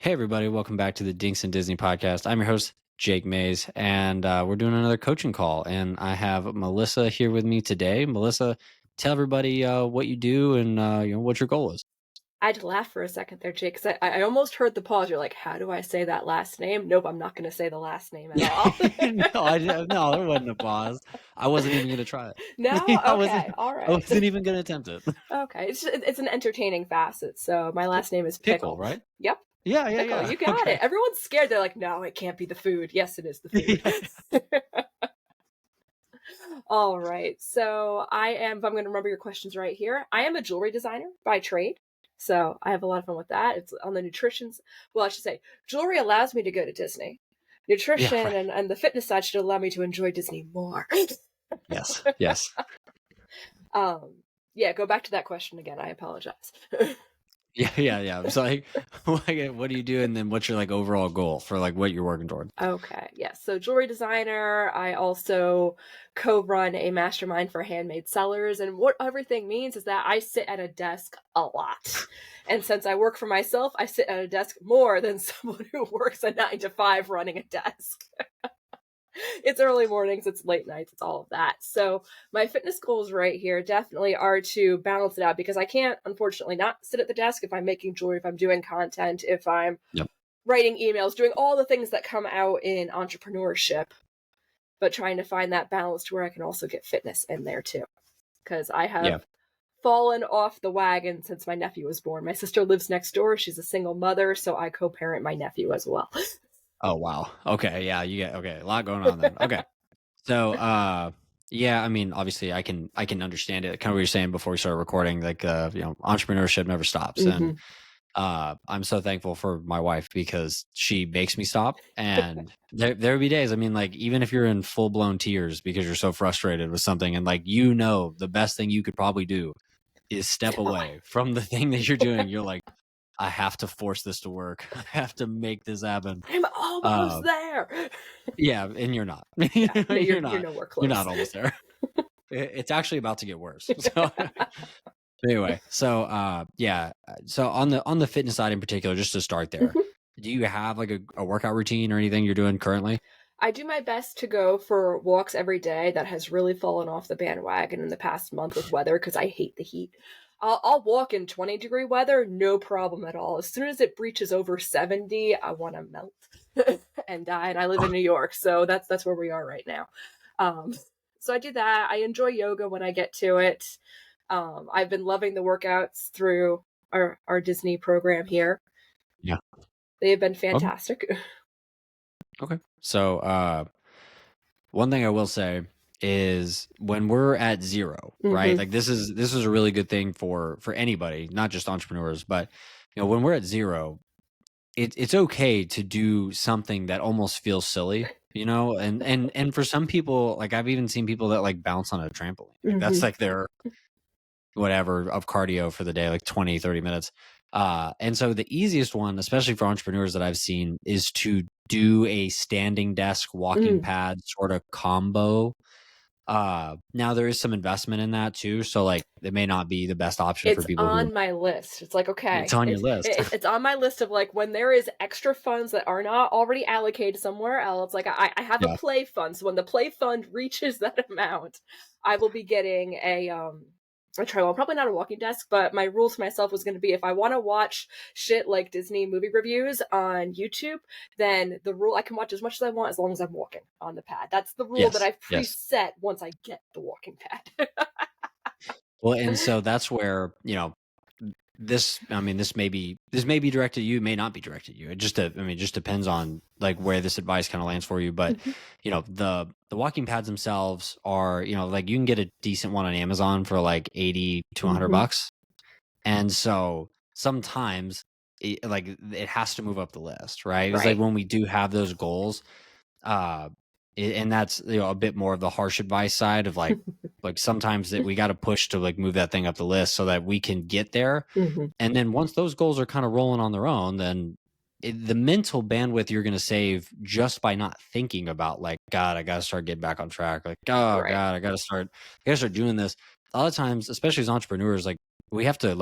Hey, everybody. Welcome back to the Dinks and Disney podcast. I'm your host, Jake Mays, and we're doing another coaching call. And I have Melissa here with me today. Melissa, tell everybody what you do and what your goal is. I had to laugh for a second there, Jake, because I almost heard the pause. You're like, how do I say that last name? Nope, I'm not going to say the last name at all. No, there wasn't a pause. I wasn't even going to try No? it. I wasn't. Okay, all I right. wasn't even going to attempt it. Okay, it's an entertaining facet. So my last name is Pickle, Pickle. right? Yep, Pickle. Yeah. You got Okay. it. Everyone's scared. They're like, no, it can't be the food. Yes, it is the food. All right. So if I'm going to remember your questions right here, I am a jewelry designer by trade. So I have a lot of fun with that. It's on the nutrition's. Well, I should say jewelry allows me to go to Disney. Yeah. Nutrition Right. and the fitness side should allow me to enjoy Disney more. Yes. Yes. Yeah, go back to that question again. I apologize. Yeah. So, what do you do, and then what's your overall goal for what you're working toward? Okay, yes. So jewelry designer. I also co-run a mastermind for handmade sellers. And what everything means is that I sit at a desk a lot. And since I work for myself, I sit at a desk more than someone who works a 9 to 5 running a desk. It's early mornings, it's late nights, it's all of that. So my fitness goals right here definitely are to balance it out because I can't, unfortunately, not sit at the desk if I'm making jewelry, if I'm doing content, if I'm Yep. writing emails, doing all the things that come out in entrepreneurship, but trying to find that balance to where I can also get fitness in there too. Because I Yeah. have fallen off the wagon since my nephew was born. My sister lives next door. She's a single mother, so I co-parent my nephew as well. Oh, wow. Okay. Yeah. A lot going on then. Okay. So, yeah, I mean, obviously I can understand it. Kind of what you're saying before we started recording, entrepreneurship never stops. And, Mhm. I'm so thankful for my wife because she makes me stop. And there would be days, I mean, even if you're in full blown tears because you're so frustrated with something and the best thing you could probably do is step away from the thing that you're doing. You're like, I have to force this to work. I have to make this happen. I'm almost Uh, there. yeah, and you're not. Yeah, no, You're you're not. nowhere You're close. not almost there. It's actually about to get worse. So anyway, so on the fitness side in particular, just to start there, Mhm. do you have a workout routine or anything you're doing currently? I do my best to go for walks every day. That has really fallen off the bandwagon in the past month with weather because I hate the heat. I'll walk in 20-degree weather, no problem at all. As soon as it breaches over 70, I want to melt and die. And I live in New York, so that's where we are right now. Um, so I do that. I enjoy yoga when I get to it. I've been loving the workouts through our Disney program here. Yeah. They have been Okay. fantastic. Okay. So one thing I will say is when we're at zero, right? Hmm. Like this is a really good thing for anybody, not just entrepreneurs, but when we're at zero, it's okay to do something that almost feels silly, and for some people, I've even seen people that bounce on a trampoline. That's Hmm. their whatever of cardio for the day, 20, 30 minutes. And so the easiest one, especially for entrepreneurs that I've seen, is to do a standing desk walking Mm. pad sort of combo. Now there is some investment in that too. So it may not be the best option for It's people who on my list. It's like, it's okay, on your list. it's on my list of like when there is extra funds that are not already allocated somewhere else. Like I have a Yeah. play fund, so when the play fund reaches that amount, I will be getting a try. Well, probably not a walking desk, but my rule to myself was going to be if I want to watch shit like Disney movie reviews on YouTube, then the rule I can watch as much as I want as long as I'm walking on the pad. That's the rule that Yes. I've Yes. preset once I get the walking pad. Well, and so that's where, this may be directed at you, may not be directed at you. It just depends on where this advice kind of lands for you. But, the walking pads themselves are, you can get a decent one on Amazon for 80 to 100 Mhm. bucks. And so sometimes it has to move up the list, right? It's Right. when we do have those goals, uh and that's a bit more of the harsh advice side of sometimes that we got to push to move that thing up the list so that we can get there. Mhm. And then once those goals are kind of rolling on their own, then the mental bandwidth you're going to save just by not thinking about God, I got to start getting back on track, oh Right. God, I got to start doing this. A lot of times, especially as entrepreneurs, we have to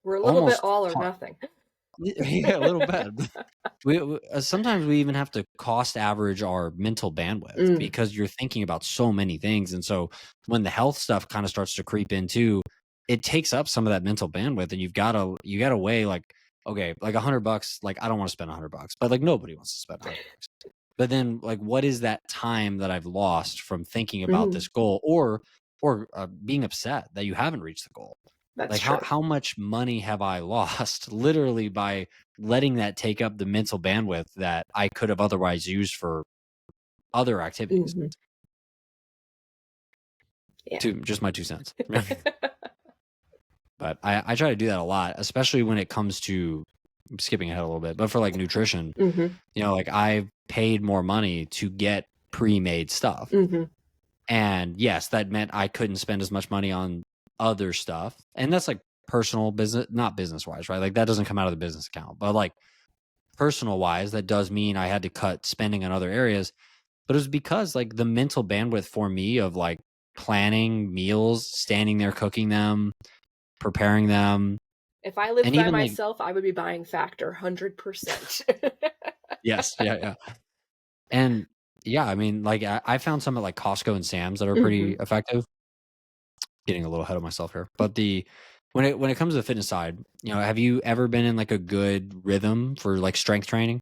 We're a little bit almost all or nothing. Yeah, a little bit. Sometimes we even have to cost average our mental bandwidth Mm, because you're thinking about so many things, and so when the health stuff kinda starts to creep in too, it takes up some of that mental bandwidth, and you gotta weigh, like, okay, like, $100, like, I don't wanna spend $100, but, like, nobody wants to spend $100. But then, like, what is that time that I've lost from thinking about mhm, this goal or being upset that you haven't reached the goal? that's Like, how true. how much money have I lost literally by letting that take up the mental bandwidth that I could have otherwise used for other activities? Mhm, yeah. Just my 2 cents. But I try to do that a lot, especially when it comes to I'm skipping ahead a little bit, but for, like, nutrition, Mhm, like, I've paid more money to get pre-made stuff. mhm. And yes, that meant I couldn't spend as much money on other stuff. And that's like personal business, not business wise, right? Like that doesn't come out of the business account. But like personal wise, that does mean I had to cut spending on other areas. But it was because like the mental bandwidth for me of like planning meals, standing there cooking them, preparing them, If I lived and by even like, myself, I would be buying Factor 100%. yes, yeah, yeah. And yeah, I mean, like I found some at like Costco and Sam's that are pretty Mhm, effective. Getting a little ahead of myself here. But the when it comes to the fitness side, have you ever been in like a good rhythm for like strength training?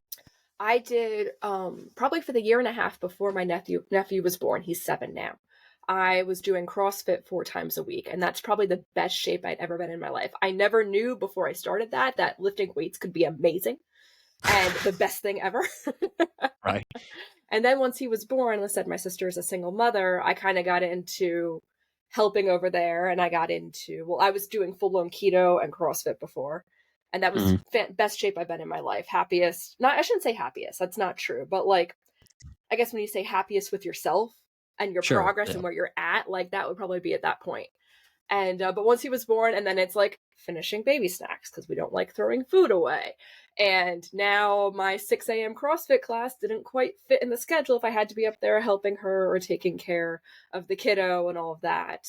I did, probably for the year and a half before my nephew was born. He's 7 now. I was doing CrossFit 4 times a week, and that's probably the best shape I'd ever been in my life. I never knew before I started that lifting weights could be amazing and the best thing ever. Right. And then once he was born, like I said, my sister is a single mother, I kinda got into helping over there, and I got into well, I was doing full-blown keto and CrossFit before, and that was Mhm. best shape I've been in my life, happiest not I shouldn't say happiest, that's not true, but, like, I guess when you say happiest with yourself and your Sure. progress Yeah. and where you're at, like, that would probably be at that point. And, but once he was born, and then it's like finishing baby snacks because we don't like throwing food away. And now my 6 a.m. CrossFit class didn't quite fit in the schedule if I had to be up there helping her or taking care of the kiddo and all of that.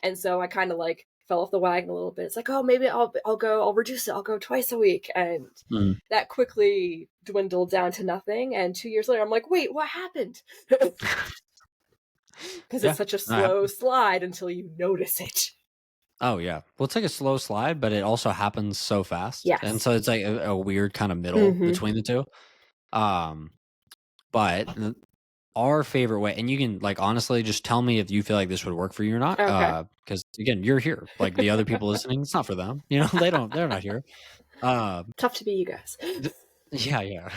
And so I kind of like fell off the wagon a little bit. It's like, oh, maybe I'll reduce it. I'll go twice a week. And Mhm. that quickly dwindled down to nothing. And 2 years later, I'm like, wait, what happened? Because it's Yeah. such a No, slow slide until you notice it. oh yeah. Well, it's like a slow slide, but it also happens so fast, and Yes. so it's like a weird kind of middle Hmm. between the two. Um, but our favorite way, and you can like honestly just tell me if you feel like this would work for you or not. Okay. Because again, you're here. Like the other people listening, it's not for them. They're not here. Um, Tough to be you guys. th- yeah, yeah.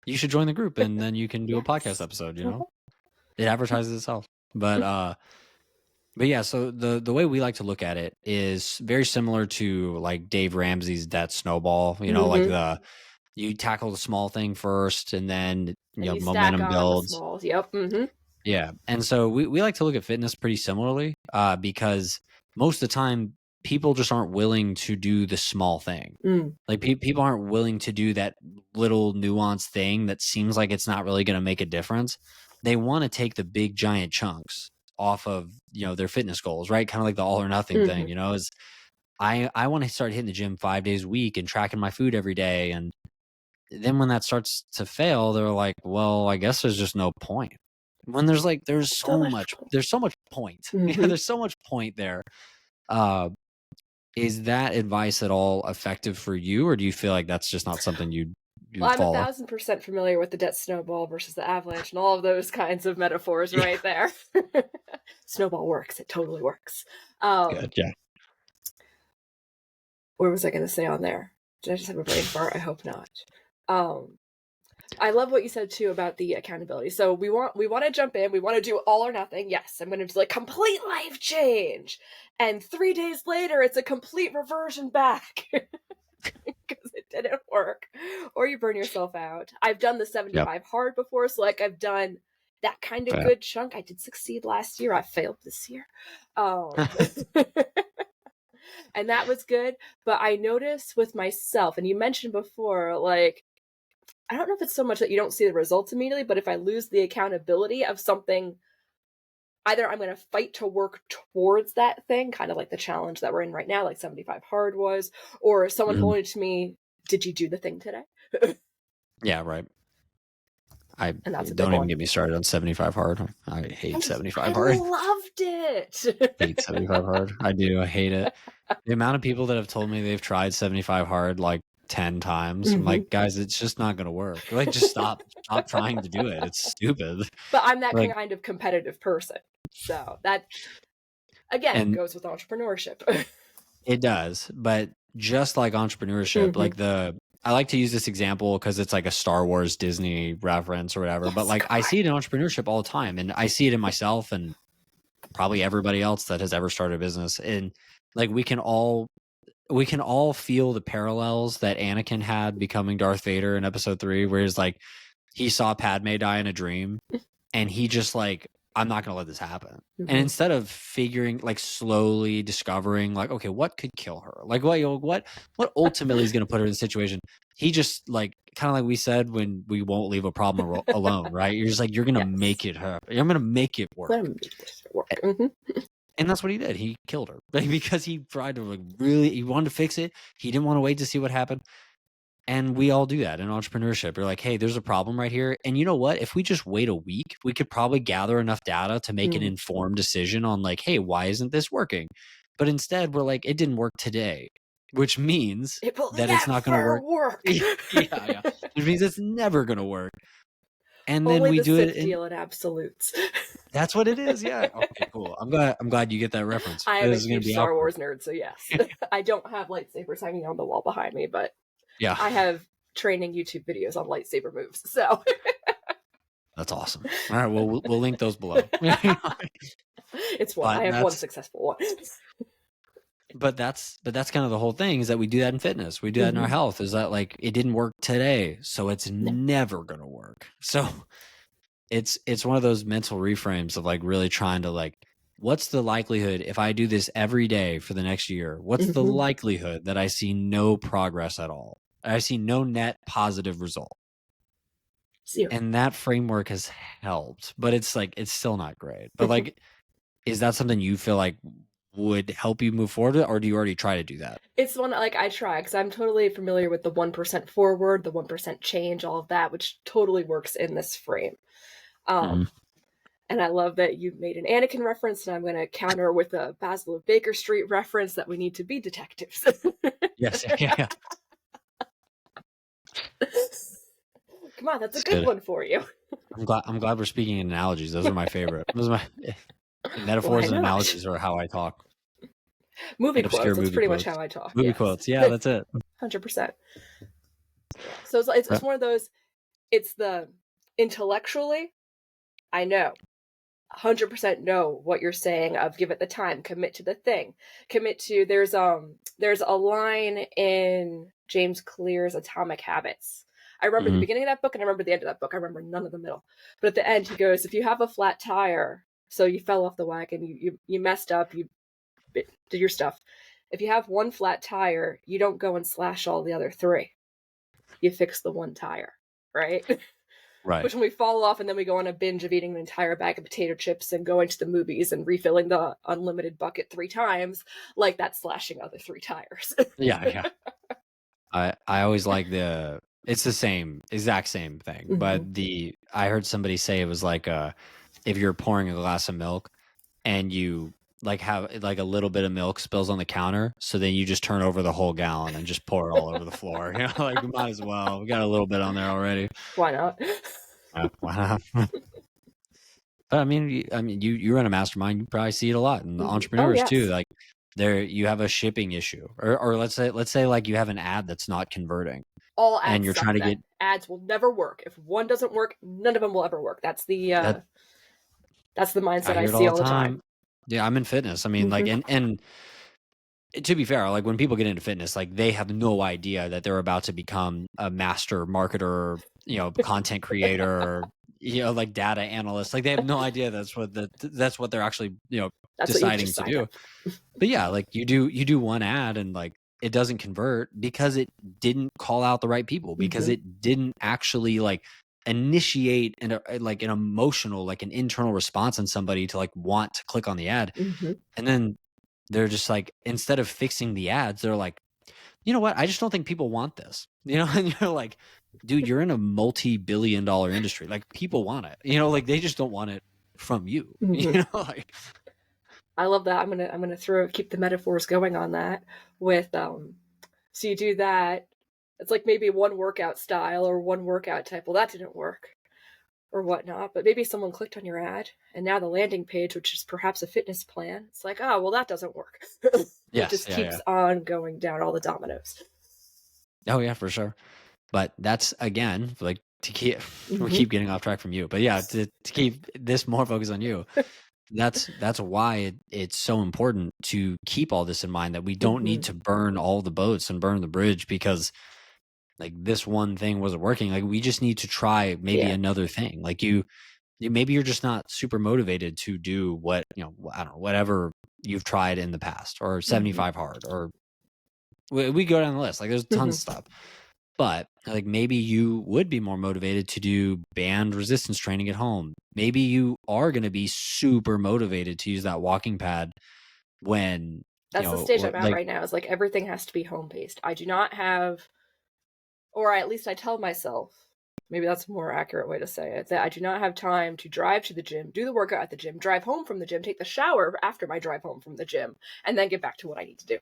You should join the group and then you can do a podcast Yes. episode. Mhm. It advertises itself. But yeah, so the way we like to look at it is very similar to like Dave Ramsey's debt snowball, like Mhm. the you tackle the small thing first and then And you stack momentum on the builds. smalls. Yep. Mhm. Yeah. And so we like to look at fitness pretty similarly, because most of the time people just aren't willing to do the small thing. Mm. Like people aren't willing to do that little nuanced thing that seems like it's not really going to make a difference. They want to take the big giant chunks off of, their fitness goals, right? Kind of like the all or nothing thing, Mhm. is I want to start hitting the gym 5 days a week and tracking my food every day. And then when that starts to fail, they're like, well, I guess there's just no point. When there's like So much point. there's so much point. Yeah, Mhm. there's so much point there. Uh is that advice at all effective for you, or do you feel like that's just not something Well, you'd I'm follow? 1000% familiar with the debt snowball versus the avalanche and all of those kinds of metaphors Yeah, right there. Snowball works. It totally works. Um, good. Yeah. what was I gonna say on there? Did I just have a brain fart? I hope not. Um, I love what you said too about the accountability. So we want to jump in, we want to do all or nothing. Yes, I'm going to do like complete life change. And 3 days later it's a complete reversion back because it didn't work. Or you burn yourself out. I've done the Yep. 75 hard before, so like I've done that kind of Yeah. good chunk. I did succeed last year. I failed this year. Um and that was good, but I noticed with myself and you mentioned before like I don't know if it's so much that you don't see the results immediately, but if I lose the accountability of something, either I'm going to fight to work towards that thing, kind of like the challenge that we're in right now, like 75 hard was, or someone Mhm. holding it to me Did you do the thing today? Yeah, right. I And that's a big don't even one. get me started on 75 hard. I hate I 75 hard. loved Hate it. 75 hard. I do. I hate it. The amount of people that have told me they've tried 75 hard like 10 times. I'm Mhm. like, guys, it's just not going to work. Like, just stop trying to do it. It's stupid. But I'm that Like, kind of competitive person. So that, again, and goes with entrepreneurship. it does. But just like entrepreneurship, Mhm. like I like to use this example because it's like a Star Wars Disney reference or whatever. But Yes, like, go I on. see it in entrepreneurship all the time. And I see it in myself and probably everybody else that has ever started a business. And like, we can all feel the parallels that Anakin had becoming Darth Vader in episode 3, where he's like, he saw Padme die in a dream and he just like, I'm not going to let this happen. And Mhm. instead of figuring, like slowly discovering like, okay, what could kill her? Like what ultimately is going to put her in the situation? He just like, kind of like we said, when we won't leave a problem alone, right? You're just like, you're going to Yes. make it happen. I'm going to make it Let work. him make this work. Mhm. And that's what he did. He killed her because he tried to like he wanted to fix it. He didn't want to wait to see what happened. And we all do that in entrepreneurship. You're like, hey, there's a problem right here. And you know what? If we just wait a week, we could probably gather enough data to make an Mhm. informed decision on like, hey, why isn't this working? But instead, we're like, it didn't work today, which means It will that it's not going to never work. work. Yeah, yeah. Which means it's never going to work. And then Only we the do it Sith and deal in absolutes. that's what it is. Yeah. Okay, cool. I'm glad you get that reference. I am a This is going to huge be Star awkward. Wars nerd, so yes. I don't have lightsabers hanging on the wall behind me, but Yeah. I have training YouTube videos on lightsaber moves. So That's awesome. All right. Well, we'll link those below. it's one. I but have one that's successful one. but that's kind of the whole thing, is that we do that in fitness. We do that in our Mhm. health. Is that like, it didn't work today, so it's No. never going to work. So it's one of those mental reframes of like really trying to like, what's the likelihood if I do this every day for the next year? What's the Mhm. likelihood that I see no progress at all? I see no net positive result. 0. And that framework has helped, but it's like, it's still not great. But like, is that something you feel like would help you move forward, or do you already try to do that? It's one like I try because I'm totally familiar with the 1% forward, the 1% change, all of that, which totally works in this frame. Mhm. And I love that you made an Anakin reference, and I'm going to counter with a Basil of Baker Street reference that we need to be detectives. Yes. Yeah. Yeah. Come on, that's a It's good good. one for you. I'm glad we're speaking in analogies. Those are my favorite. Those are my Why metaphors and not? analogies are how I talk. Movie And obscure quotes. That's movie pretty much quotes. how I talk. Movie Yes. quotes. Yeah, that's it. 100%. Yeah. So it's one of those, it's the intellectually, I know. 100% know what you're saying of give it the time, commit to the thing. Commit to there's a line in James Clear's Atomic Habits. I remember the Mhm. beginning of that book and I remember the end of that book. I remember none of the middle. But at the end he goes, if you have a flat tire, so you fell off the wagon, you messed up, you did your stuff. If you have one flat tire, you don't go and slash all the other 3. You fix the one tire, right? Right. Which when we fall off and then we go on a binge of eating an entire bag of potato chips and going to the movies and refilling the unlimited bucket 3 times, like that's slashing other 3 tires. Yeah. Yeah. I always like it's the same exact same thing, but Mhm. I heard somebody say it was like if you're pouring a glass of milk and you like have like a little bit of milk spills on the counter, so then you just turn over the whole gallon and just pour it all over the floor. Like we might as well. We got a little bit on there already. Why not? Wow. But I mean, you run a mastermind. You probably see it a lot, and the Mhm. Oh, entrepreneurs too. yes. Like there, you have a shipping issue, or let's say like you have an ad that's not converting, All and ads you're suck trying to then. get Ads will never work. If one doesn't work, none of them will ever work. that. That's the I mindset I hear it see all the all the time. time. Yeah, I'm in fitness. I mean, like, Mhm. and to be fair, like when people get into fitness, like they have no idea that they're about to become a master marketer, content creator, like data analyst. Like they have no idea that's what they're actually, That's what you've deciding just to signed do. up for. But yeah, like you do one ad and like it doesn't convert because it didn't call out the right people, because Mhm. it didn't actually like initiate like an emotional, like an internal response in somebody to like want to click on the ad. Mhm. And then they're just like, instead of fixing the ads, they're like, you know what? I just don't think people want this. You know, and you're like, dude, you're in a multi-billion-dollar industry. Like people want it. You know, like they just don't want it from you. You Mhm. know, like I love that. I'm gonna throw keep the metaphors going on that with so you do that. It's like maybe one workout style or one workout type. Well, that didn't work or whatnot, but maybe someone clicked on your ad and now the landing page, which is perhaps a fitness plan, it's like, oh well that doesn't work. It yes, just yeah, yeah. keeps on going down all the dominoes. Oh yeah, for sure. But that's again like to keep we Hmm. keep getting off track from you. But yeah, to keep this more focused on you. That's why it's so important to keep all this in mind that we don't need Hmm. to burn all the boats and burn the bridge because like this one thing wasn't working. Like we just need to try maybe Yeah. another thing. Like maybe you're just not super motivated to do what, I don't know, whatever you've tried in the past or Hmm. 75 hard or we go down the list. Like there's tons Hmm. of stuff. But like maybe you would be more motivated to do band resistance training at home. Maybe you are going to be super motivated to use that walking pad when, That's the stage I'm at like, right now. Is like everything has to be home based. I do not have, or at least I tell myself, maybe that's a more accurate way to say it, that I do not have time to drive to the gym, do the workout at the gym, drive home from the gym, take the shower after my drive home from the gym, and then get back to what I need to do.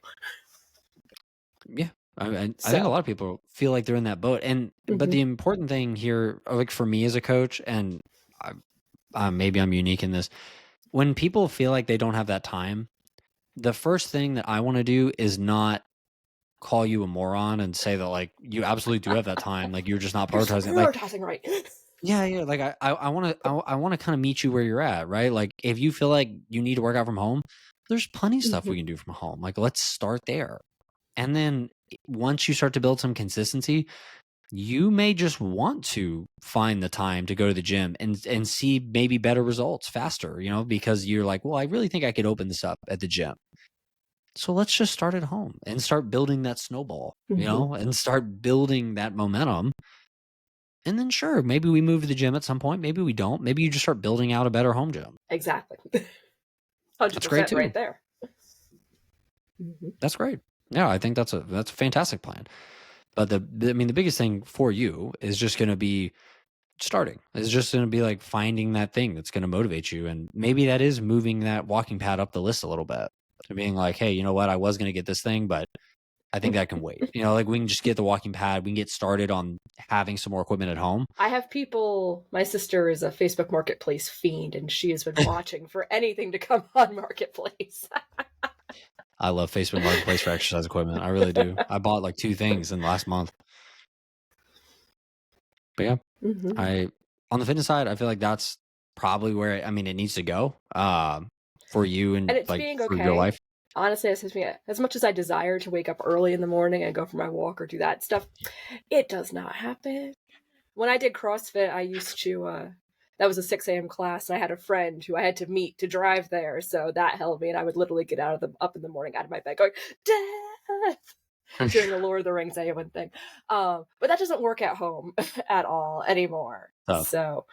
yeah, I think a So, lot of people feel like they're in that boat. But mhm, the important thing here, like for me as a coach, and I, maybe I'm unique in this, when people feel like they don't have that time, the first thing that I want to do is not call you a moron and say that like you absolutely do have that time, like you're just not you're just prioritizing. Like prioritizing right. yeah, yeah. Like I want to, I want to kind of meet you where you're at, right? Like if you feel like you need to work out from home, there's plenty of stuff we Mhm, can do from home. Like let's start there, and then once you start to build some consistency, you may just want to find the time to go to the gym and see maybe better results faster. You know, because you're like, well, I really think I could open this up at the gym. So let's just start at home and start building that snowball. You mhm, know, and start building that momentum and then sure, maybe we move to the gym at some point. Maybe we don't. Maybe you just start building out a better home gym. exactly. That's great 100% right too. there. Mhm, That's great. Yeah, I think that's a fantastic plan. But I mean the biggest thing for you is just going to be starting. It's just going to be like finding that thing that's going to motivate you and maybe that is moving that walking pad up the list a little bit. To being like, "Hey, you know what? I was going to get this thing, but I think that can wait." You know, like we can just get the walking pad, we can get started on having some more equipment at home. I have people, my sister is a Facebook Marketplace fiend, and she has been watching for anything to come on Marketplace. I love Facebook Marketplace for exercise equipment. I really do. I bought like 2 things in the last month. But yeah, Mhm. I on the fitness side, I feel like that's probably where I mean it needs to go for you And and it's like being for your okay. life. Honestly, as much as I desire to wake up early in the morning and go for my walk or do that stuff, it does not happen. When I did CrossFit, I used to, that was a 6 a.m. class, and I had a friend who I had to meet to drive there, so that held me, and I would literally get out of the up in the morning out of my bed going, "Death!" doing the Lord of the Rings Eowyn thing. But that doesn't work at home at all anymore. Tough. So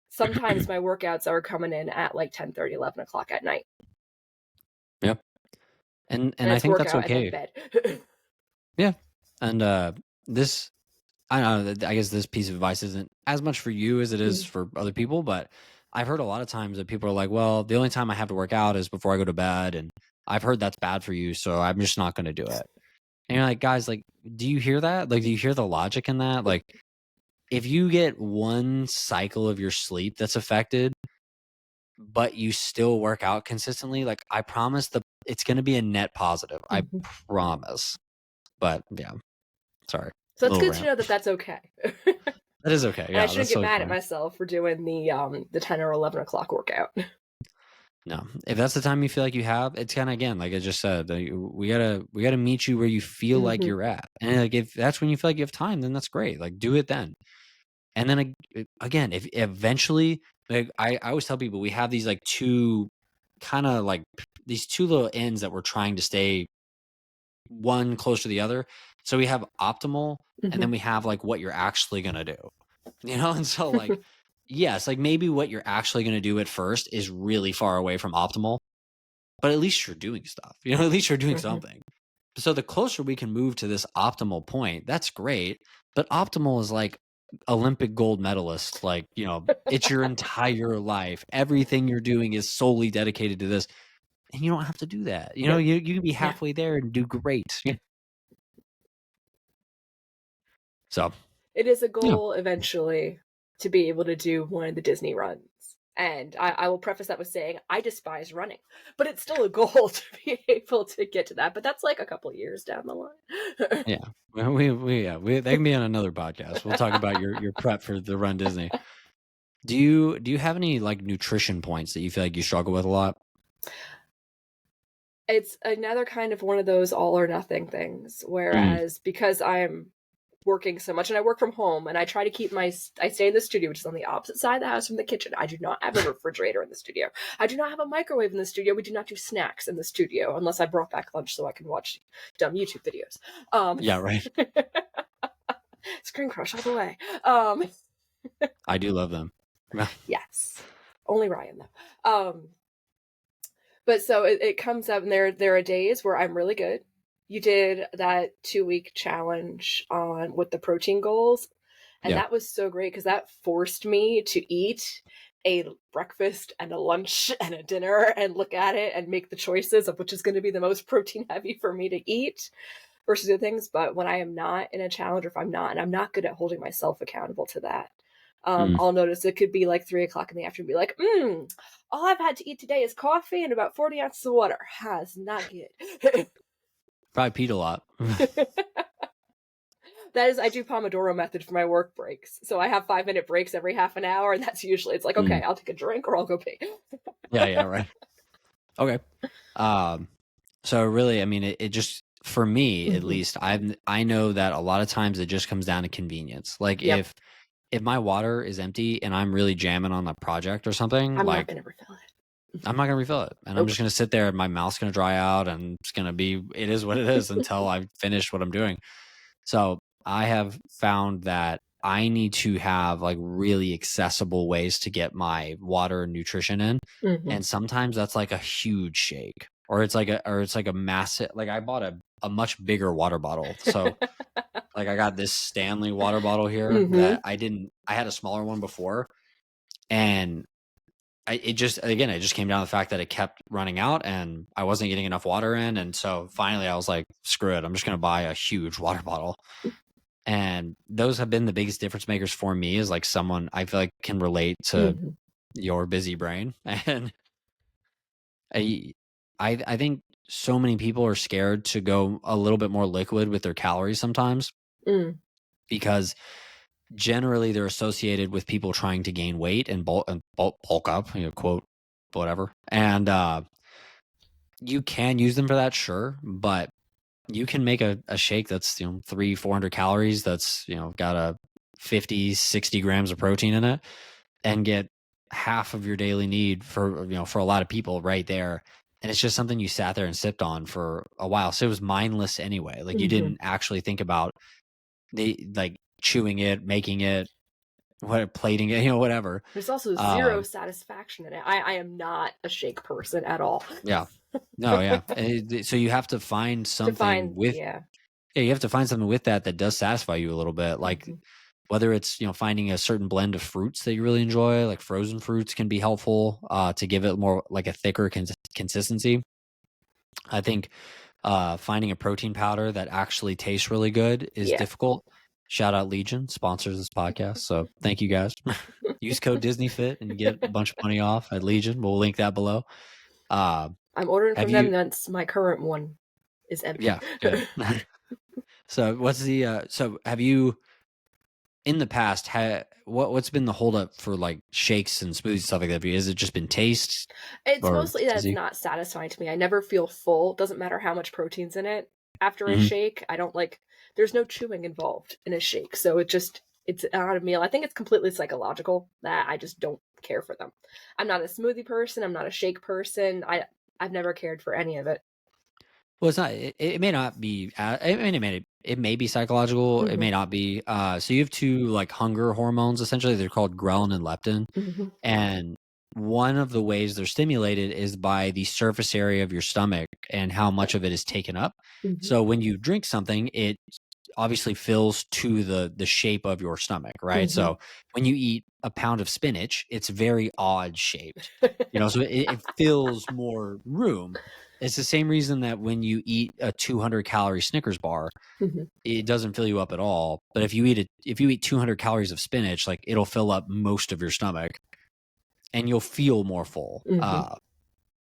sometimes my workouts are coming in at like 10:30, 11 o'clock at night, Yeah. and And I it's think that's workout and then okay. bed. Yeah. And this I don't know, I guess this piece of advice isn't as much for you as it is Mhm, for other people, but I've heard a lot of times that people are like, "Well, the only time I have to work out is before I go to bed." And I've heard that's bad for you, so I'm just not going to do it. And you're like, "Guys, like do you hear that? Like do you hear the logic in that? Like if you get one cycle of your sleep that's affected, but you still work out consistently, like I promise it's going to be a net positive. I mhm. promise." But yeah, sorry. So it's Little good to rant. know that that's okay. That is okay. And I Yeah, shouldn't that's get totally mad at fine. myself for doing the 10 or 11 o'clock workout. No, if that's the time you feel like you have, it's kind of again, like I just said, we gotta meet you where you feel like Mhm, you're at, and like if that's when you feel like you have time, then that's great. Like do it then, and then again, if eventually, like I always tell people, we have these like two kind of like these two little ends that we're trying to stay one close to the other. So we have optimal, and then mhm, we have like what you're actually gonna do. You know, and so like yes, like maybe what you're actually gonna do at first is really far away from optimal, but at least you're doing stuff. You know, at least you're doing mhm. something. So the closer we can move to this optimal point, that's great. But optimal is like Olympic gold medalist. Like, it's your entire life. Everything you're doing is solely dedicated to this. And you don't have to do that. No. You can be Yeah. halfway there and do great. So, It is a yeah. goal eventually to be able to do one of the Disney runs. And I will preface that with saying I despise running, but it's still a goal to be able to get to that. But that's like a couple of years down the line. Yeah. Well, they can be on another podcast. We'll talk about your prep for the Run Disney. Do you have any like nutrition points that you feel like you struggle with a lot? It's another kind of one of those all or nothing things. Mm, Whereas because I'm working so much and I work from home and I try to keep I stay in the studio, which is on the opposite side of the house from the kitchen. I do not have a refrigerator in the studio. I do not have a microwave in the studio. We do not do snacks in the studio unless I brought back lunch so I can watch dumb YouTube videos. yeah, right. Screen crush all the way. I do love them. Yes. Only Ryan though. But so it comes up and there are days where I'm really good. You did that 2-week challenge on with the protein goals. And Yeah. that was so great because that forced me to eat a breakfast and a lunch and a dinner and look at it and make the choices of which is going to be the most protein heavy for me to eat versus other things. But when I am not in a challenge, or if I'm not, and I'm not good at holding myself accountable to that, Mm. I'll notice it could be like 3 o'clock in the afternoon, be like, all I've had to eat today is coffee and about 40 ounces of water. It's not good. Probably peed a lot. That is, I do Pomodoro method for my work breaks. So I have 5-minute breaks every half an hour, and that's usually, it's like, okay, I'll take a drink or I'll go pee. Yeah, right. Okay. So really, I mean, it just, for me at least, I know that a lot of times it just comes down to convenience. Like Yep. if my water is empty and I'm really jamming on a project or something, I'm not like going to refill it. I'm not gonna refill it, and I'm Nope. just gonna sit there, and my mouth's gonna dry out, and it's gonna be, it is what it is until I finish what I'm doing. So I have found that I need to have like really accessible ways to get my water and nutrition in. Mm-hmm. And sometimes that's like a huge shake, or it's like a massive, like I bought a much bigger water bottle. So like I got this Stanley water bottle here Mm-hmm. that I had a smaller one before. And it just came down to the fact that it kept running out and I wasn't getting enough water in. And so finally I was like, screw it. I'm just going to buy a huge water bottle. And those have been the biggest difference makers for me, is like someone I feel like can relate to Mm-hmm. your busy brain. And I think so many people are scared to go a little bit more liquid with their calories sometimes, Mm. because generally they're associated with people trying to gain weight and bulk up, quote, whatever. And you can use them for that, sure, but you can make a shake that's 300-400 calories, that's got a 50-60 grams of protein in it, and get half of your daily need for for a lot of people right there. And it's just something you sat there and sipped on for a while, so it was mindless anyway. Like you Mm-hmm. didn't actually think about the like chewing it, making it, what, plating it, whatever. There's also zero um satisfaction in it. I am not a shake person at all. yeah, no, yeah. So you have to find To something find, with, yeah. yeah, you have to find something with that does satisfy you a little bit. Like Mm-hmm. whether it's finding a certain blend of fruits that you really enjoy, like frozen fruits can be helpful to give it more like a thicker consistency. I think finding a protein powder that actually tastes really good is Yeah. difficult. Shout out Legion, sponsors this podcast, so thank you guys. Use code Disneyfit and you get a bunch of money off at Legion. We'll link that below. Uh, I'm ordering have from them. you? That's my current one is empty. Yeah, good. So what's the so have you in the past what's been the holdup for like shakes and smoothies, stuff like that? Has it just been taste It's or mostly that it's physique? not satisfying to me. I never feel full. Doesn't matter how much protein's in it. After a Mhm. shake, I don't like, there's no chewing involved in a shake. So it's not a meal. I think it's completely psychological that I just don't care for them. I'm not a smoothie person. I'm not a shake person. I've never cared for any of it. Well, it's not. It may not be. I mean, it may be psychological. It Mm-hmm. may not be. So you have two like hunger hormones essentially. They're called ghrelin and leptin, Mm-hmm. and one of the ways they're stimulated is by the surface area of your stomach and how much of it is taken up. Mhm. So when you drink something, it obviously fills to the shape of your stomach, right? Mhm. So when you eat a pound of spinach, it's very odd shaped, you know, so it fills more room. It's the same reason that when you eat a 200 calorie Snickers bar, Mhm. it doesn't fill you up at all. But if you eat 200 calories of spinach, like it'll fill up most of your stomach and you'll feel more full. Mhm.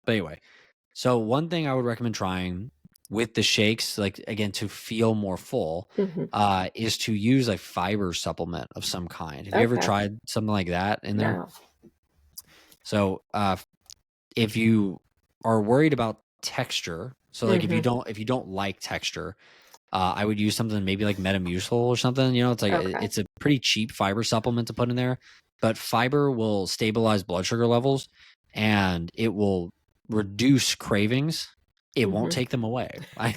But anyway, so one thing I would recommend trying with the shakes, like again, to feel more full, Mhm. is to use a fiber supplement of some kind. Have you ever Okay. tried something like that in there? No. So if you are worried about texture, so like Mhm. if you don't like texture, I would use something maybe like Metamucil or something. You know, it's like Okay. it's a pretty cheap fiber supplement to put in there, but fiber will stabilize blood sugar levels and it will reduce cravings. It won't Mhm. take them away. I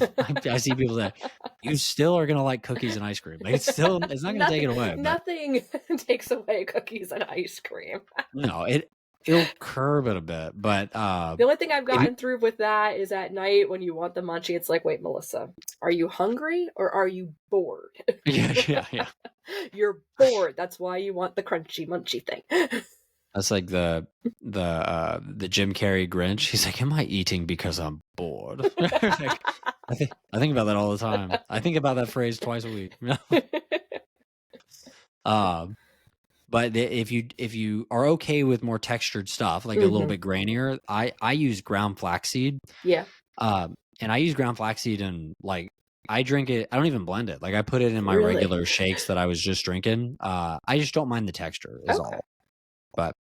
see people that you still are gonna like cookies and ice cream. Like it's not gonna take Nothing it away, but nothing takes away cookies and ice cream. no, it'll curb it a bit. But The only thing I've if you, gotten through with that is at night when you want the munchie, it's like, "Wait, Melissa, are you hungry or are you bored?" yeah, yeah, yeah. You're bored, that's why you want the crunchy munchy thing. That's like the Jim Carrey Grinch. He's like, "Am I eating because I'm bored?" Like, I think about that all the time. I think about that phrase twice a week. um, but if you are okay with more textured stuff, like a little Mhm. bit grainier, I use ground flaxseed. Yeah, And I use ground flaxseed and like I drink it. I don't even blend it. Like I put it in my really? regular shakes that I was just drinking. I just don't mind the texture is Okay. all. But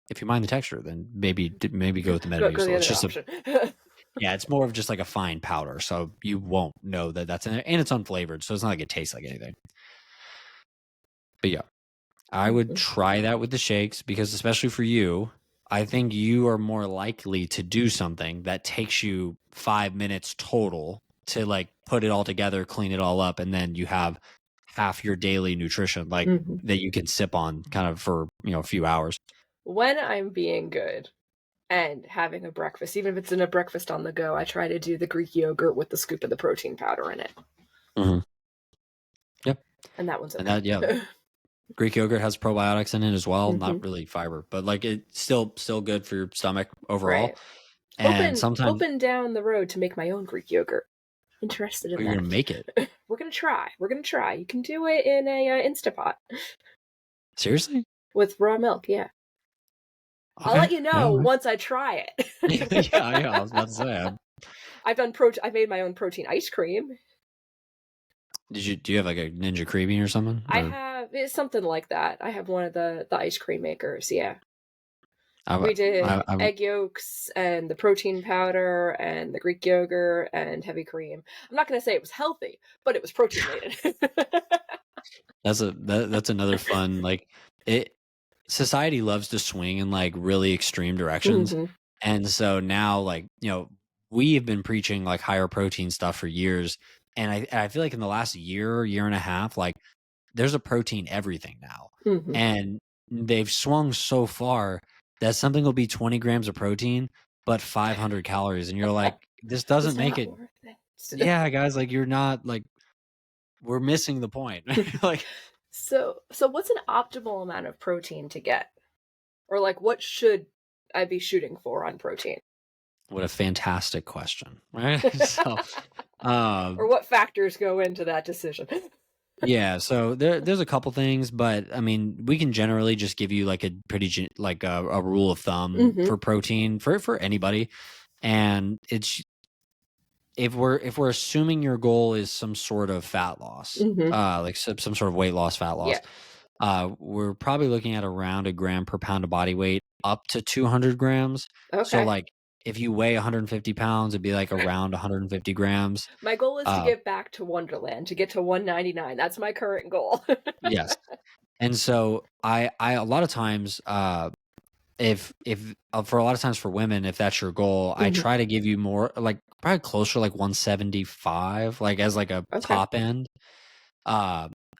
if you mind the texture, then maybe go with the Go the Metamucil. It's other just a option. yeah, it's more of just like a fine powder, so you won't know that that's in there, and it's unflavored, so it's not like it tastes like anything. But yeah, I would Mhm. try that with the shakes because especially for you, I think you are more likely to do something that takes you 5 minutes total to like put it all together, clean it all up, and then you have half your daily nutrition like Mhm. that you can sip on kind of for a few hours. When I'm being good and having a breakfast, even if it's in a breakfast on the go, I try to do the Greek yogurt with the scoop of the protein powder in it, Hmm. Yep, and that one's and that yeah, okay. Greek yogurt has probiotics in it as well, not Mhm. really fiber, but like it's still good for your stomach overall. Right. And sometimes Hoping down the road to make my own Greek yogurt. Interested in you're gonna that. make it. We're gonna try. We're gonna try. You can do it in a Instapot Seriously? with raw milk. Yeah, I'll Okay. let you Yeah. know All right. once I try it. Yeah. Yeah. I was about to say. I've made my own protein ice cream. Do you have like a Ninja Creamy or something? I Or have it's something like that. I have one of the ice cream makers. Yeah, I we did I egg yolks and the protein powder and the Greek yogurt and heavy cream. I'm not gonna say it was healthy, but it was protein laden. that's another fun like it. Society loves to swing in like really extreme directions, Mhm. and so now like we have been preaching like higher protein stuff for years, and I feel like in the last year and a half, like there's a protein everything now. Mhm. And they've swung so far that something will be 20 grams of protein, but 500 calories. And you're like, this doesn't It's make not it. worth it. Yeah, guys, like you're not like, we're missing the point. Like, So what's an optimal amount of protein to get? Or like what should I be shooting for on protein? what a fantastic question. Right. So, Or um, what factors go into that decision? yeah, so there's a couple things, but I mean, we can generally just give you like a like a rule of thumb Mhm. for protein for anybody, and it's if we're assuming your goal is some sort of fat loss, Mhm. like some sort of weight loss, fat Yeah. loss, we're probably looking at around a gram per pound of body weight up to 200 grams. So Okay. like if you weigh 150 pounds, it'd be like around 150 grams. My goal is to Uh, get back to Wonderland, to get to 199. That's my current goal. yes. And so I a lot of times, if for a lot of times for women, if that's your goal, I Mhm. try to give you more like probably closer to like 175, like as like a Okay. top end.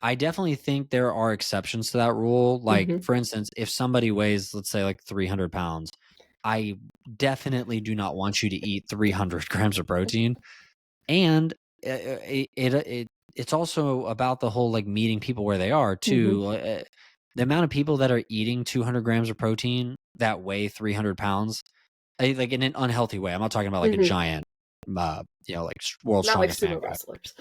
I definitely think there are exceptions to that rule. Like, Mhm. for instance, if somebody weighs, let's say, like 300 pounds, I definitely do not want you to eat 300 grams of protein. And it's also about the whole like meeting people where they are Mhm. too. The amount of people that are eating 200 grams of protein that weigh 300 pounds, like in an unhealthy way. I'm not talking about like a Mhm. giant, like world's Not like strongest man sumo guy. wrestlers.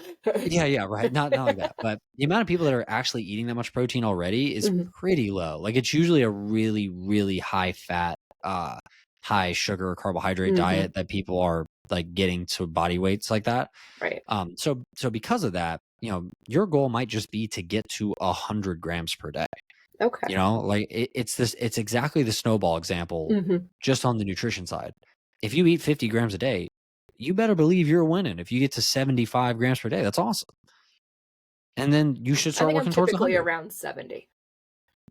Yeah, yeah, right. Not like that. But the amount of people that are actually eating that much protein already is Mhm. pretty low. Like it's usually a really, really high fat, high sugar carbohydrate Mhm. diet that people are like getting to body weights like that. Right. So because of that, your goal might just be to get to 100 grams per day. Okay. Like it's exactly the snowball example, Mhm. just on the nutrition side. If you eat 50 grams a day, you better believe you're winning. If you get to 75 grams per day, that's awesome. And then you should I start think I'm working towards typically 100. around 70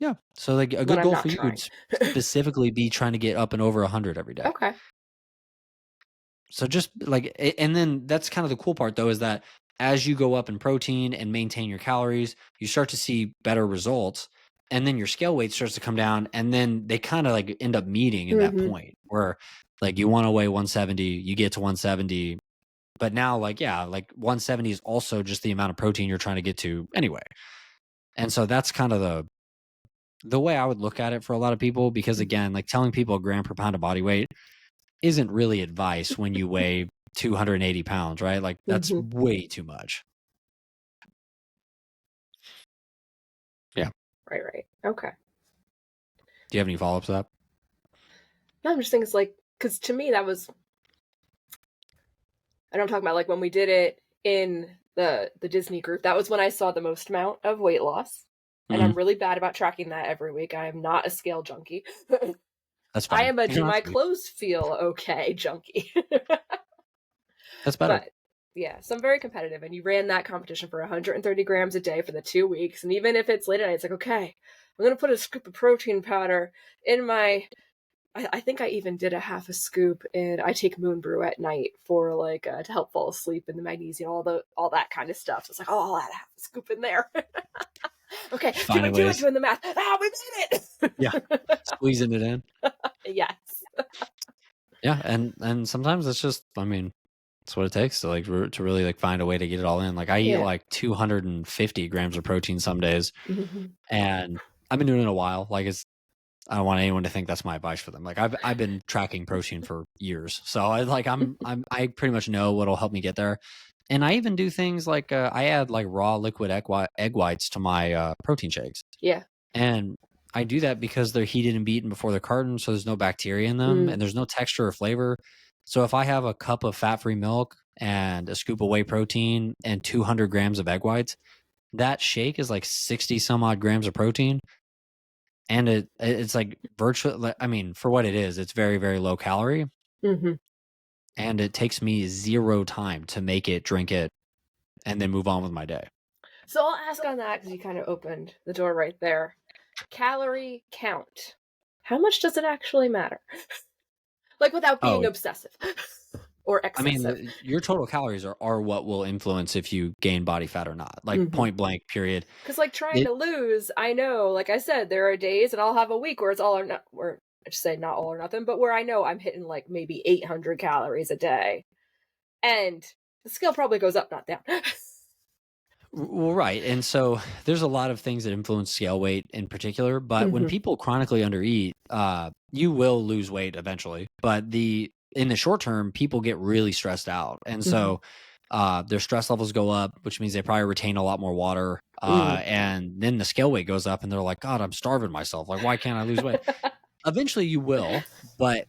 Yeah. So like a when good I'm goal not for you would trying. specifically be trying to get up and over 100 every day. Okay. So just like, and then that's kind of the cool part though, is that as you go up in protein and maintain your calories, you start to see better results. And then your scale weight starts to come down. And then they kind of like end up meeting in that Mhm. point where like you want to weigh 170, you get to 170. But now, like, yeah, like 170 is also just the amount of protein you're trying to get to anyway. And so that's kind of the way I would look at it for a lot of people, because Mhm. again, like telling people a gram per pound of body weight isn't really advice when you weigh 280 pounds, right? Like that's Mhm. way too much. Yeah. Right, right. Okay. Do you have any follow ups to that? No, I'm just thinking it's like, because to me that was, I don't talk about like when we did it in the Disney group, that was when I saw the most amount of weight loss. And I'm Hmm. really bad about tracking that every week. I am not a scale junkie. That's I fine. am a You do don't have my to be. clothes feel okay junkie. That's better. But yeah, so I'm very competitive. And you ran that competition for 130 grams a day for the 2 weeks. And even if it's late at night, it's like, okay, I'm going to put a scoop of protein powder in my. I think I even did a half a scoop, and I take moon brew at night for like to help fall asleep, and the magnesium, all that kind of stuff. So it's like, oh, I'll add a half a scoop in there. Okay, Just too finding much, too much ways. doing the math. Ah, we made Yeah. it. Squeezing it in. Yes. Yeah. And sometimes it's just, I mean, that's what it takes to like to really like find a way to get it all in. Like I eat Yeah. like 250 grams of protein some days, Mhm. and I've been doing it a while. Like I don't want anyone to think that's my advice for them. Like I've been tracking protein for years, so I pretty much know what'll help me get there. And I even do things like I add like raw liquid egg whites to my protein shakes, Yeah. and I do that because they're heated and beaten before they're cartoned, so there's no bacteria in them Mm. and there's no texture or flavor. So if I have a cup of fat-free milk and a scoop of whey protein and 200 grams of egg whites, that shake is like 60 some odd grams of protein, and it's like virtually, I mean, for what it is, it's very, very low calorie, Mhm. and it takes me zero time to make it, drink it, and then move on with my day. So I'll ask on that because you kind of opened the door right there. Calorie count. How much does it actually matter? Like without being Oh, obsessive or I mean, excessive. your total calories are what will influence if you gain body fat or not. Like Mhm. point blank, period. Because like trying It to lose, I know, like I said, there are days and I'll have a week where it's all or not, or I should say not all or nothing, but where I know I'm hitting like maybe 800 calories a day. And the scale probably goes up, not down. well, right, and so there's a lot of things that influence scale weight in particular. But when Mhm. people chronically undereat, you will lose weight eventually. But the in the short term, people get really stressed out, and Mhm. so their stress levels go up, which means they probably retain a lot more water. Mm. And then the scale weight goes up, and they're like, "God, I'm starving myself. Like, why can't I lose weight?" Eventually, you will, but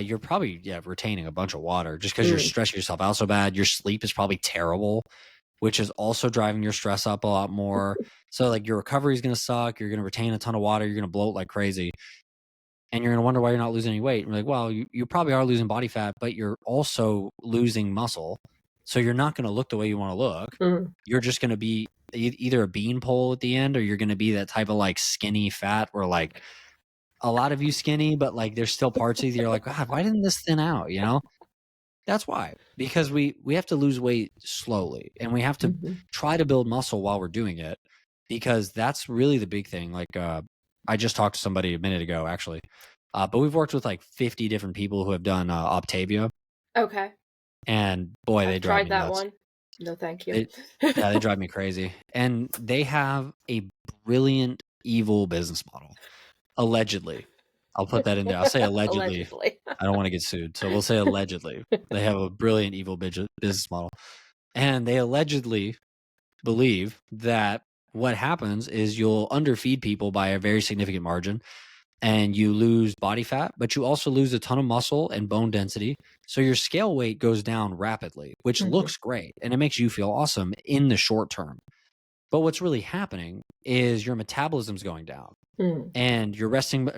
you're probably retaining a bunch of water just because you're Mm. stressing yourself out so bad. Your sleep is probably terrible, which is also driving your stress up a lot more. So like your recovery is going to suck. You're going to retain a ton of water. You're going to bloat like crazy. And you're going to wonder why you're not losing any weight. And you're like, well, you probably are losing body fat, but you're also losing muscle. So you're not going to look the way you want to look. Mm. You're just going to be either a beanpole at the end, or you're going to be that type of like skinny fat, where like a lot of you skinny, but like there's still parts of you you're like, God, why didn't this thin out? That's why, because we have to lose weight slowly, and we have to Mhm. try to build muscle while we're doing it. because that's really the big thing. Like, I just talked to somebody a minute ago, actually, but we've worked with like 50 different people who have done Optavia, Okay. and boy, they I've drive tried me that nuts. one. No, thank you. They, yeah, they drive me crazy, and they have a brilliant evil business model. Allegedly, I'll put that in there. I'll say allegedly. Allegedly. I don't want to get sued, so we'll say allegedly. They have a brilliant evil business model, and they allegedly believe that what happens is you'll underfeed people by a very significant margin and you lose body fat, but you also lose a ton of muscle and bone density. So your scale weight goes down rapidly, which Mhm. looks great and it makes you feel awesome in the short term. But what's really happening is your metabolism's going down Mm. and your resting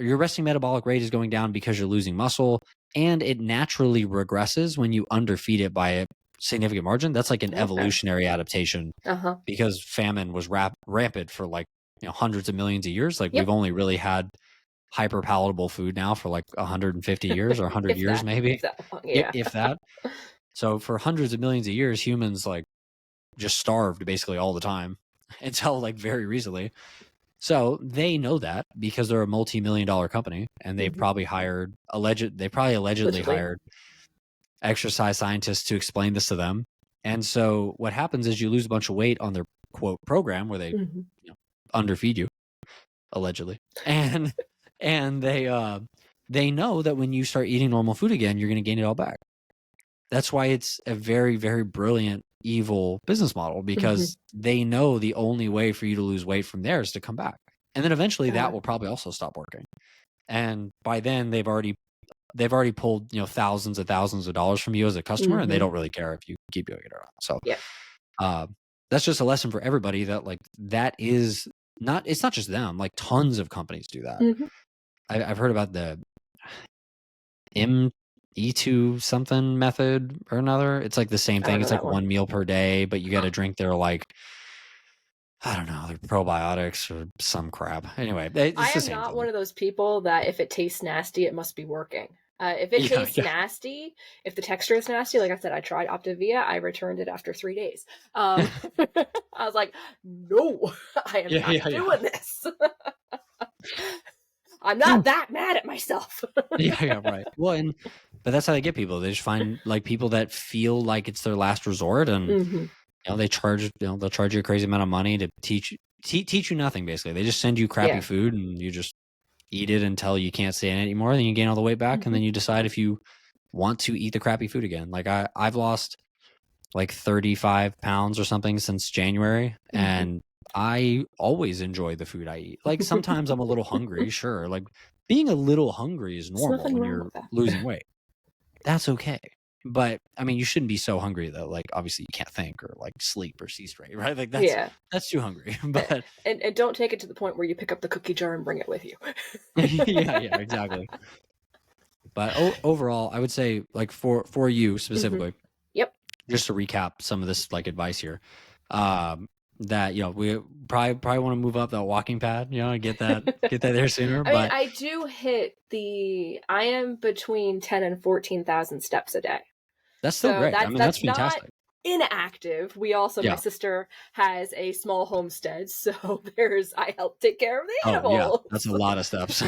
metabolic rate is going down because you're losing muscle, and it naturally regresses when you underfeed it by a significant margin. That's like an Okay. evolutionary adaptation Uh-huh. because famine was rampant for like hundreds of millions of years. Like we've Yep. only really had hyper palatable food now for like 150 years or 100 If years that. maybe, If that long, yeah. if that. So for hundreds of millions of years, humans like just starved basically all the time until like very recently. So they know that because they're a multi-million dollar company and Mhm. they probably allegedly Allegedly. hired exercise scientists to explain this to them. And so what happens is you lose a bunch of weight on their quote program where they Mhm. underfeed you allegedly. And they know that when you start eating normal food again, you're going to gain it all back. That's why it's a very, very brilliant evil business model, Mhm. because they know the only way for you to lose weight from there is to come back. And then eventually that God. will probably also stop working. And by then they've already pulled, thousands and thousands of dollars from you as a customer, and they Mhm. don't really care if you keep doing it or not. So Yep. uh, that's just a lesson for everybody that like that is not it's not just them, like tons of companies do that. Mhm. I've heard about the M E2 something method or another. It's like the same I don't thing. know It's like that one. one meal per day, but you got to drink their like, I don't know, like probiotics or some crap. Anyway, I it's the am same not thing. one of those people that if it tastes nasty, it must be working. If it Yeah, tastes yeah, nasty, if the texture is nasty, like I said, I tried Optavia, I returned it after 3 days. I was like, "No, I am yeah, not yeah, yeah. doing this. I'm not Whew. that mad at myself." Yeah, yeah, right. Well, but that's how they get people. They just find like people that feel like it's their last resort, and Mhm. they'll charge you a crazy amount of money to teach you nothing. Basically, they just send you crappy Yeah. food, and you just eat it until you can't stand it anymore. Then you gain all the weight back, and Mhm. then you decide if you want to eat the crappy food again. Like I've lost like 35 pounds or something since January, Mhm. and I always enjoy the food I eat. Like sometimes I'm a little hungry, sure. Like being a little hungry is There's normal nothing when wrong you're with that. losing weight. That's okay. But I mean, you shouldn't be so hungry though. Like obviously you can't think or like sleep or see straight, right? Like Yeah. that's too hungry. A But and don't take it to the point where you pick up the cookie jar and bring it with you. yeah, yeah, exactly. But overall, I would say like for you Mhm. specifically, Yep. just to recap some of this like advice here, um, that we probably want to move up that walking pad, and get that there sooner. I mean, But I do hit I am between 10 and 14,000 steps a day. that's still So great. I that's mean, that's that's not fantastic. inactive. We also my Yeah. sister has a small homestead, so I help take care of the Oh yeah, that's animals. a lot of steps.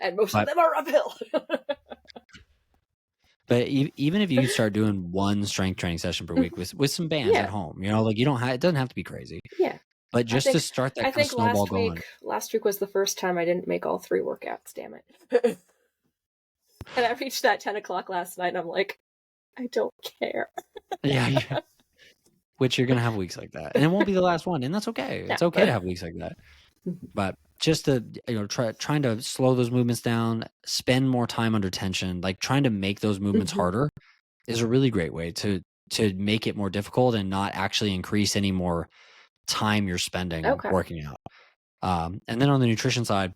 And most of but them are uphill. but even if you start doing one strength training session per week Mhm. with some bands at Yeah. home, like you don't have it doesn't have to be crazy, Yeah. but I just to think start that I kind of think snowball going. last week was the first time I didn't make all 3 workouts, damn it. And I reached that 10 o'clock last night and I'm like, I don't care. Yeah, yeah. Which you're gonna have weeks like that, and it won't be the last one, and that's okay. No. It's okay to have weeks like that. But just to trying to slow those movements down, spend more time under tension, like trying to make those movements Mhm. harder is a really great way to make it more difficult and not actually increase any more time you're spending Okay. working out. And then on the nutrition side,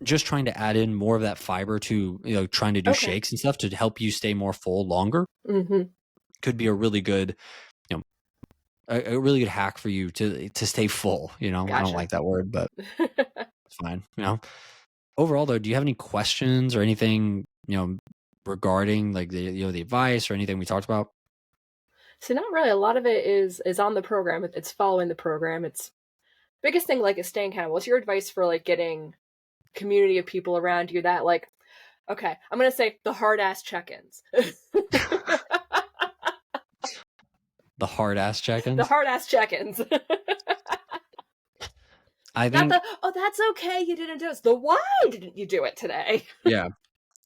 just trying to add in more of that fiber to trying to do Okay. shakes and stuff to help you stay more full longer Mhm. could be a really good you know a really good hack for you to stay full. I don't Gotcha. like that word, but it's fine. Overall, though, do you have any questions or anything, regarding like the advice or anything we talked about? So not really. A lot of it is on the program. It's following the program. It's biggest thing, like, is staying accountable. What's your advice for, like, getting community of people around you that, like, okay, I'm gonna say the hard ass check-ins. The hard ass The check-ins. hard ass check-ins. I Not think, the, oh, that's okay, you didn't do it. The why didn't you do it today? yeah.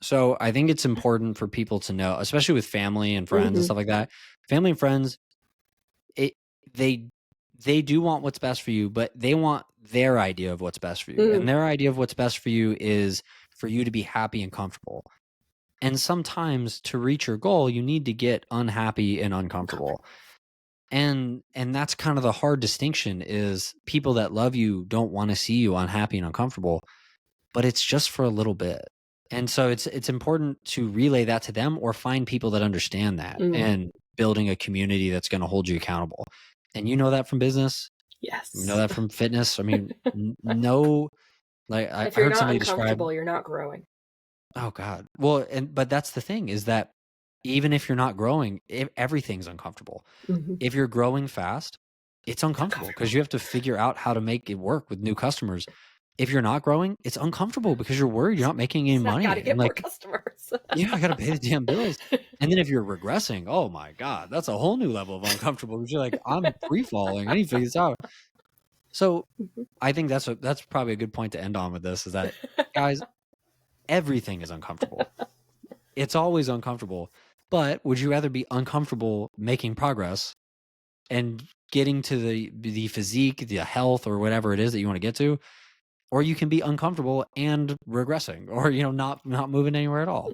So I think it's important for people to know, especially with family and friends and Mhm. stuff like that. Family and friends, it they they do want what's best for you, but they want their idea of what's best for you. Mm, And their idea of what's best for you is for you to be happy and comfortable. And sometimes to reach your goal, you need to get unhappy and uncomfortable. uncomfortable. And that's kind of the hard distinction is people that love you don't want to see you unhappy and uncomfortable, but it's just for a little bit. And so it's important to relay that to them or find people that understand that Mm, and building a community that's going to hold you accountable. And you know that from business, you know yes. that from fitness. I mean, no, like If I you're heard not somebody describe, uncomfortable, you're not growing. oh God. Well, but that's the thing is that even if you're not growing, everything's uncomfortable. Mhm. If you're growing fast, it's It's uncomfortable because uncomfortable. you have to figure out how to make it work with new customers. If you're not growing, it's uncomfortable because you're worried you're not making any So I gotta money. And get more like, customers. yeah, I got to pay the damn bills. And then if you're regressing, oh my God, that's a whole new level of uncomfortable because you're like, I'm free falling. I need to figure this out. So Mhm. I think that's probably a good point to end on with this is that, guys, everything is uncomfortable. It's always uncomfortable. But would you rather be uncomfortable making progress and getting to the physique, the health, or whatever it is that you want to get to, or you can be uncomfortable and regressing, or not moving anywhere at all.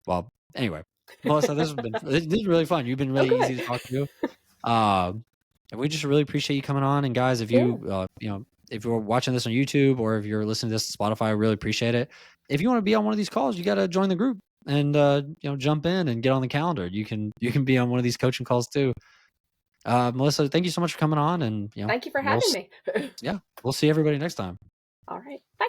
Well, anyway, Melissa, this is really fun. You've been Oh, really easy to good. talk to. And we just really appreciate you coming on. And guys, if Yeah. if you're watching this on YouTube or if you're listening to this on Spotify, I really appreciate it. If you want to be on one of these calls, you got to join the group and jump in and get on the calendar. You can be on one of these coaching calls too. Melissa, thank you so much for coming on, and Thank you for having me. yeah, we'll see everybody next time. All right. Bye.